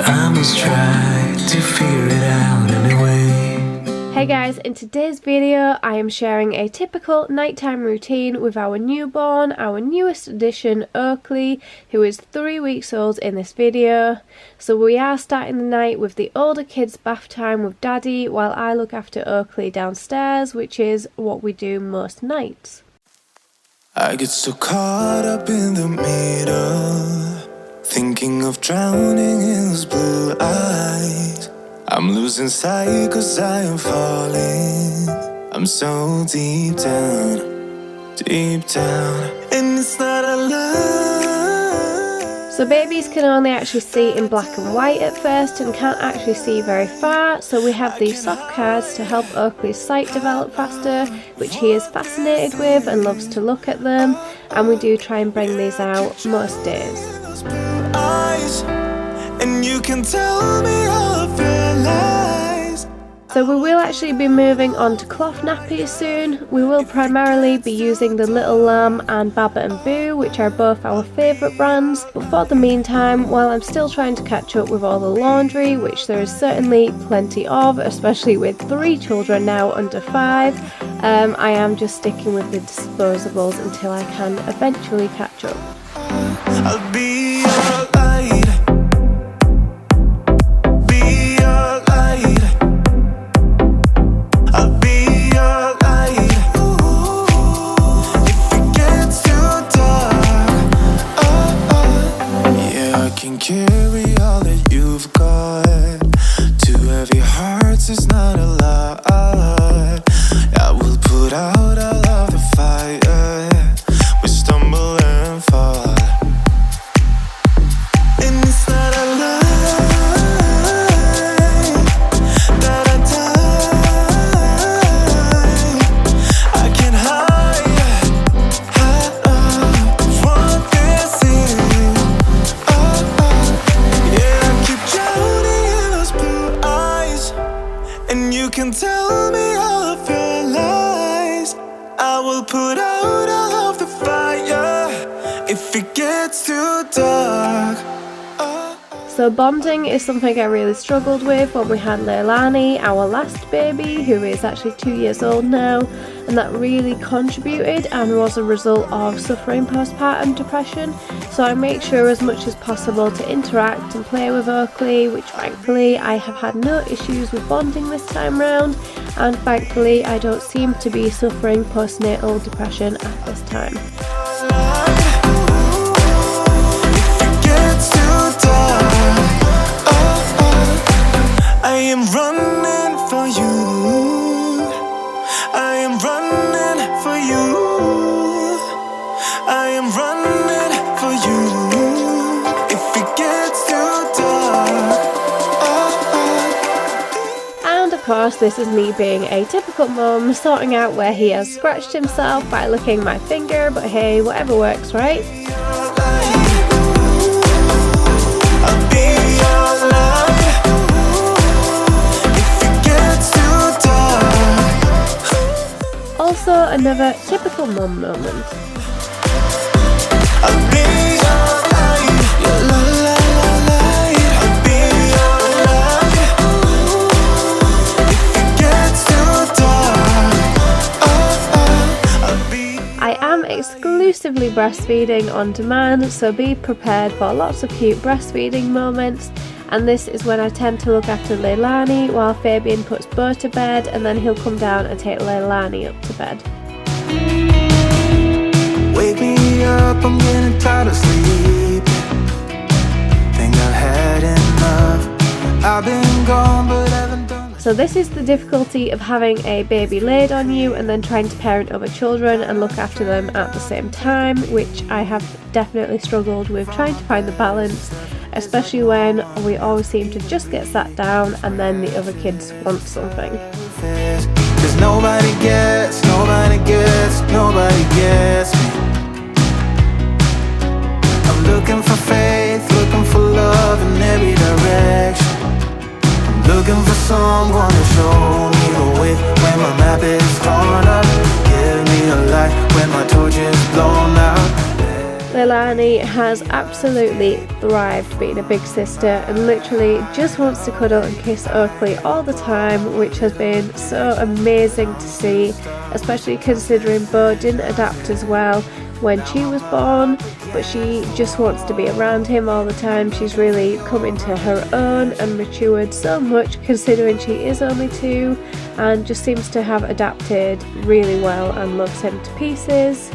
I must try to figure it out anyway. Hey guys, in today's video I am sharing a typical nighttime routine with our newborn, our newest addition Oakley, who is 3 weeks old in this video. So we are starting the night with the older kids' bath time with Daddy while I look after Oakley downstairs, which is what we do most nights. I get so caught up in the middle, thinking of drowning in those blue eyes. I'm losing sight 'cause I am falling. I'm so deep down, and it's not a lie. So babies can only actually see in black and white at first and can't actually see very far, so we have these soft cards to help Oakley's sight develop faster, which he is fascinated with and loves to look at them, and we do try and bring these out most days. And you can tell me all of your lies. So we will actually be moving on to cloth nappies soon. We will primarily be using the Little Lamb and Baba and Boo, which are both our favourite brands, but for the meantime, while I'm still trying to catch up with all the laundry, which there is certainly plenty of, especially with 3 children now under 5, I am just sticking with the disposables until I can eventually catch up. I'll be your light. Be your light. I'll be your light. If it gets too dark, yeah, I can carry all that you've got. 2 heavy hearts is not a lot. I will put out all of the fire. We stumble and fall. Tell me all of your lies. I will put out all of the fire if it gets too dark. So bonding is something I really struggled with when we had Leilani, our last baby, who is actually 2 years old now, and that really contributed and was a result of suffering postpartum depression. So I make sure as much as possible to interact and play with Oakley, which thankfully I have had no issues with bonding this time round, and thankfully I don't seem to be suffering postnatal depression at this time. I am running for you. I am running for you. I am running for you. If it gets too dark. And of course, this is me being a typical mum, sorting out where he has scratched himself by licking my finger, but hey, whatever works, right? I'll be your light. Also, another typical mum moment. I'll be your light, your light. I'll be your light. If it gets too dark, I'll be. I am exclusively breastfeeding on demand, so be prepared for lots of cute breastfeeding moments. And this is when I tend to look after Leilani while Fabian puts Bo to bed, and then he'll come down and take Leilani up to bed. Wake me up, I'm getting tired of sleeping. Think I've had enough. I've been gone, but haven't done. So this is the difficulty of having a baby laid on you and then trying to parent other children and look after them at the same time, which I have definitely struggled with trying to find the balance, especially when we always seem to just get sat down and then the other kids want something. 'Cause nobody gets me. I'm looking for faith, looking for love in every direction. I'm looking for someone to show me the way when my map is torn up. Give me a light when my torch is blown out. Leilani has absolutely thrived being a big sister and literally just wants to cuddle and kiss Oakley all the time, which has been so amazing to see, especially considering Bo didn't adapt as well when she was born, but she just wants to be around him all the time. She's really come into her own and matured so much considering she is only 2, and just seems to have adapted really well and loves him to pieces.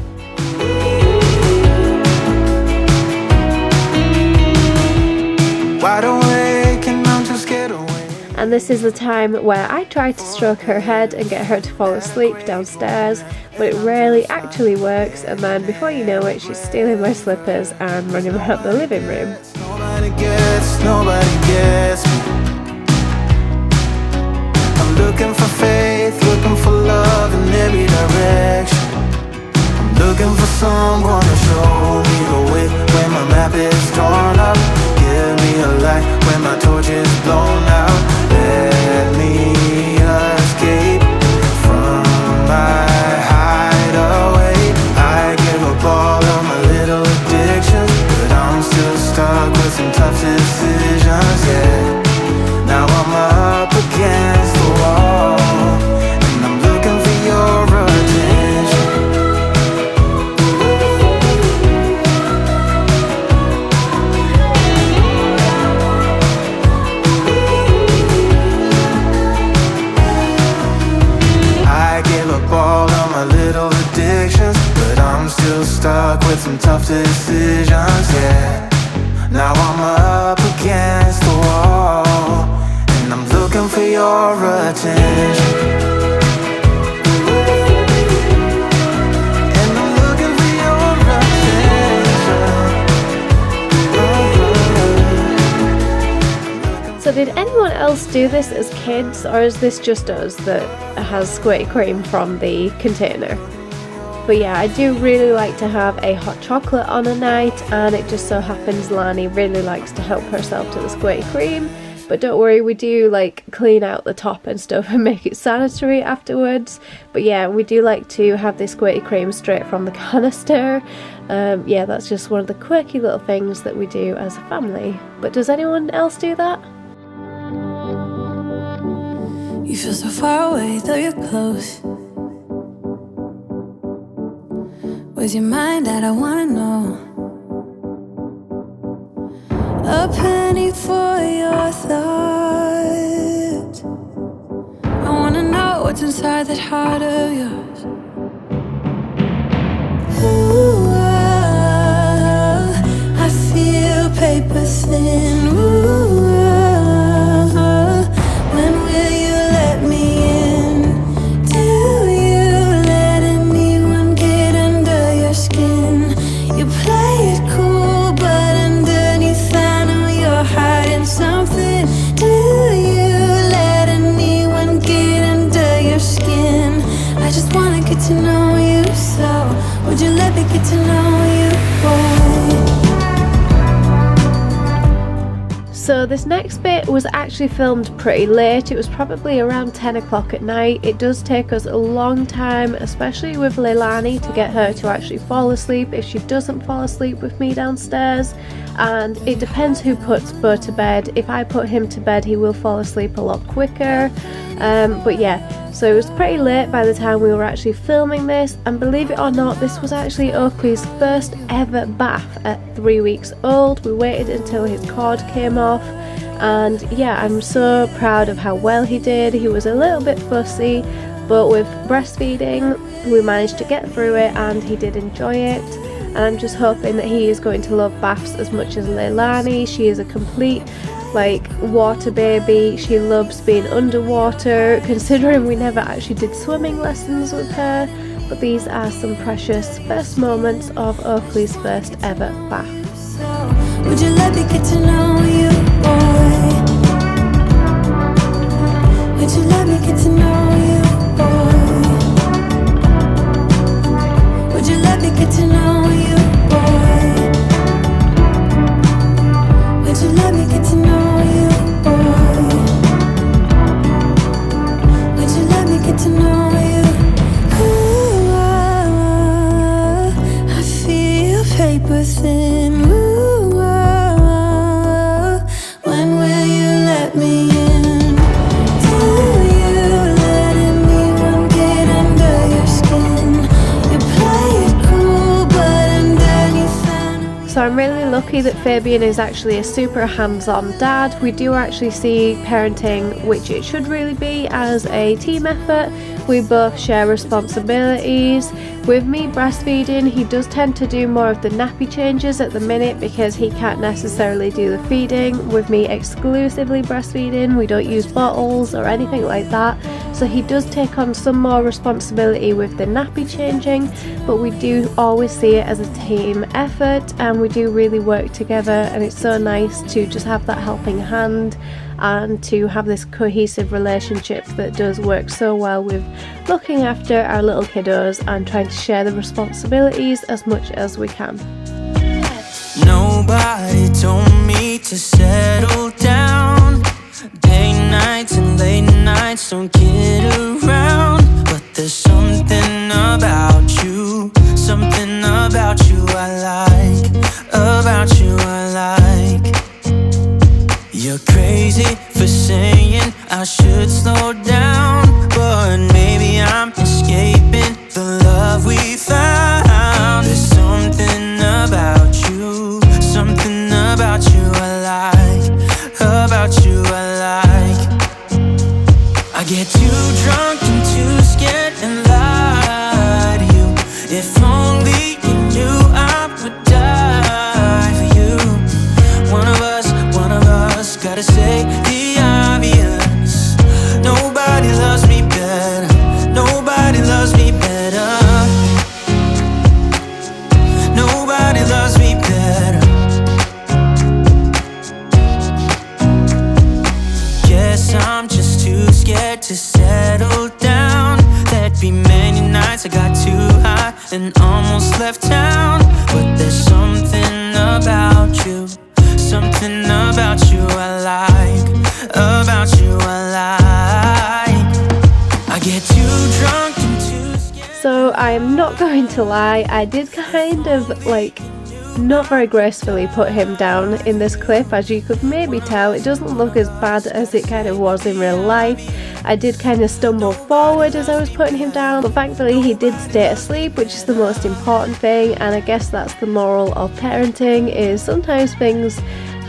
Wide awake and I'm just scared away. And this is the time where I try to stroke her head and get her to fall asleep downstairs, but it rarely actually works, and then before you know it, she's stealing my slippers and running around the living room. Nobody gets me. I'm looking for faith, looking for love in every direction. I'm looking for someone to show me the way when my map is torn up. Give me a light when my torch is blown out. Let me escape from my hideaway. I give up all of my little addictions, but I'm still stuck with some tough decisions, yeah. Now I'm up against the wall, and I'm looking for your attention. All of my little addictions, but I'm still stuck with some tough decisions, yeah. Now I'm up against the wall, and I'm looking for your attention. And I'm looking for your attention. So did anyone else do this as kids, or is this just us that has squirty cream from the container? But yeah, I do really like to have a hot chocolate on a night, and it just so happens Lani really likes to help herself to the squirty cream. But don't worry, we do like clean out the top and stuff and make it sanitary afterwards. But yeah, we do like to have this squirty cream straight from the canister. Yeah, that's just one of the quirky little things that we do as a family. But does anyone else do that? You feel so far away, though you're close. Where's your mind at? I wanna know. A penny for your thoughts. I wanna know what's inside that heart of yours. Ooh, I feel paper thin. Ooh, when will you let me in? Do you let anyone get under your skin? You play it cool, but underneath I know you're hiding something. Do you let anyone get under your skin? I just wanna get to know you, so would you let me get to know you, boy? So this next bit was actually filmed pretty late. It was probably around 10 o'clock at night. It does take us a long time, especially with Leilani, to get her to actually fall asleep if she doesn't fall asleep with me downstairs. And it depends who puts Bo to bed. If I put him to bed, he will fall asleep a lot quicker. But yeah, so it was pretty late by the time we were actually filming this, and believe it or not, this was actually Oakley's first ever bath at 3 weeks old. We waited until his cord came off, and yeah, I'm so proud of how well he did. He was a little bit fussy, but with breastfeeding we managed to get through it and he did enjoy it. And I'm just hoping that he is going to love baths as much as Leilani. She is a complete water baby. She loves being underwater, considering we never actually did swimming lessons with her. But these are some precious first moments of Oakley's first ever bath. So, would you let me get to know you, boy? Would you let me get to know you, boy? Would you let me get to know you, boy? Would you let me get to know you, boy? Would you let me get to know you? Ooh, I feel paper lucky that Fabian is actually a super hands-on dad. We do actually see parenting, which it should really be, as a team effort. We both share responsibilities. With me breastfeeding, he does tend to do more of the nappy changes at the minute because he can't necessarily do the feeding. With me exclusively breastfeeding, we don't use bottles or anything like that. So he does take on some more responsibility with the nappy changing, but we do always see it as a team effort and we do really work together, and it's so nice to just have that helping hand and to have this cohesive relationship that does work so well with looking after our little kiddos and trying to share the responsibilities as much as we can. Nobody told me to settle down. Day nights and late nights don't get around, but there's something about you I like, about you I like. You're crazy for saying I should slow down, but maybe I'm escaping the love we found. There's something about you I like, about you I like. I get too drunk and too scared and lie to you. If only you knew I would die for you. One of us gotta say the obvious. Nobody loves me better. Nobody loves me better. Nobody loves me better. Guess I'm just too scared to settle down. There'd be many nights I got too high and almost left town, but there's something about you I like, about you I like. I get too drunk and too scared. So I am not going to lie, I did kind of not very gracefully put him down in this clip. As you could maybe tell, it doesn't look as bad as it kind of was in real life. I did kind of stumble forward as I was putting him down, but thankfully he did stay asleep, which is the most important thing. And I guess that's the moral of parenting, is sometimes things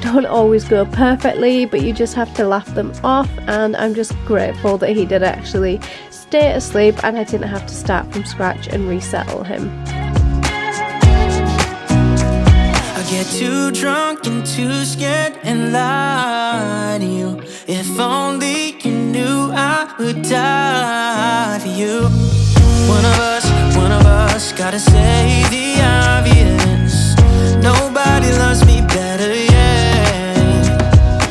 don't always go perfectly, but you just have to laugh them off. And I'm just grateful that he did actually stay asleep and I didn't have to start from scratch and resettle him. I get too drunk and too scared and lie to you. If only you knew I would die for you. One of us gotta say the obvious. Nobody loves me better, yeah.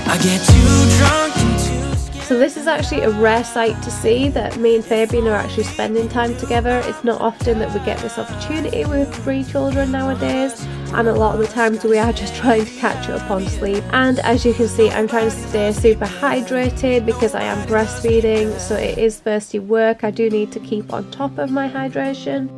I get too drunk and too scared. So this is actually a rare sight to see, that me and Fabian are actually spending time together. It's not often that we get this opportunity with 3 children nowadays, and a lot of the times we are just trying to catch up on sleep. And as you can see, I'm trying to stay super hydrated because I am breastfeeding, so it is thirsty work. I do need to keep on top of my hydration.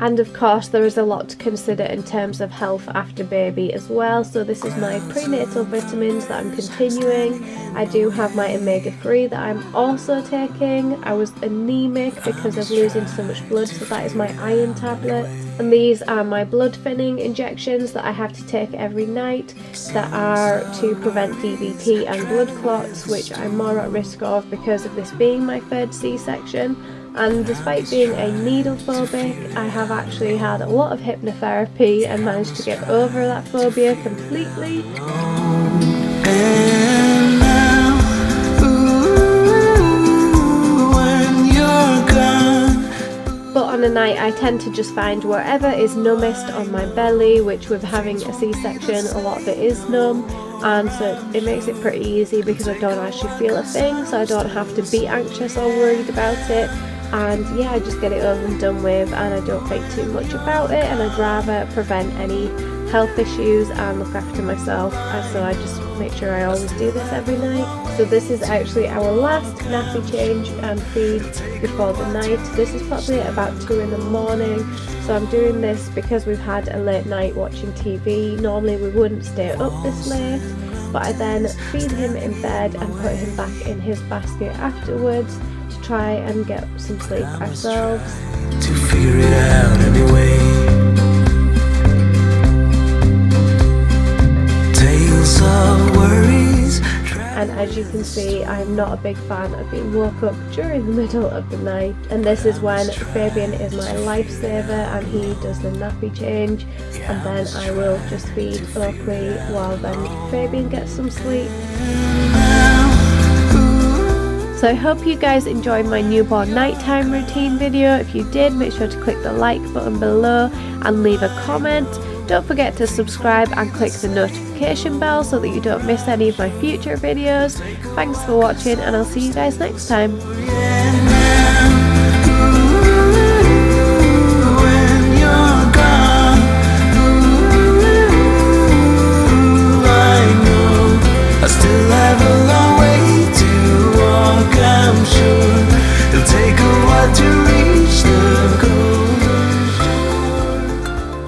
And of course there is a lot to consider in terms of health after baby as well. So this is my prenatal vitamins that I'm continuing. I do have my omega-3 that I'm also taking. I was anemic because of losing so much blood, so that is my iron tablet. And these are my blood thinning injections that I have to take every night, that are to prevent DVT and blood clots, which I'm more at risk of because of this being my 3rd C-section. And despite being a needle phobic, I have actually had a lot of hypnotherapy and managed to get over that phobia completely. And now, when you're gone. But on a night I tend to just find wherever is numbest on my belly, which with having a C-section a lot of it is numb, and so it makes it pretty easy because I don't actually feel a thing, so I don't have to be anxious or worried about it. And yeah, I just get it over and done with, and I don't think too much about it, and I'd rather prevent any health issues and look after myself, and so I just make sure I always do this every night. So this is actually our last nappy change and feed before the night. This is probably at about 2 in the morning, so I'm doing this because we've had a late night watching TV. Normally we wouldn't stay up this late, but I then feed him in bed and put him back in his basket afterwards to try and get some sleep ourselves. To figure it out anyway. as you can see, I'm not a big fan of being woke up during the middle of the night, and this is when Fabian is my lifesaver and he does the nappy change, and then I will just feed Oakley while then Fabian gets some sleep. So I hope you guys enjoyed my newborn nighttime routine video. If you did, make sure to click the like button below and leave a comment. Don't forget to subscribe and click the notification bell so that you don't miss any of my future videos. Thanks for watching, and I'll see you guys next time. I still have a long way to walk, I'm sure. It'll take a while to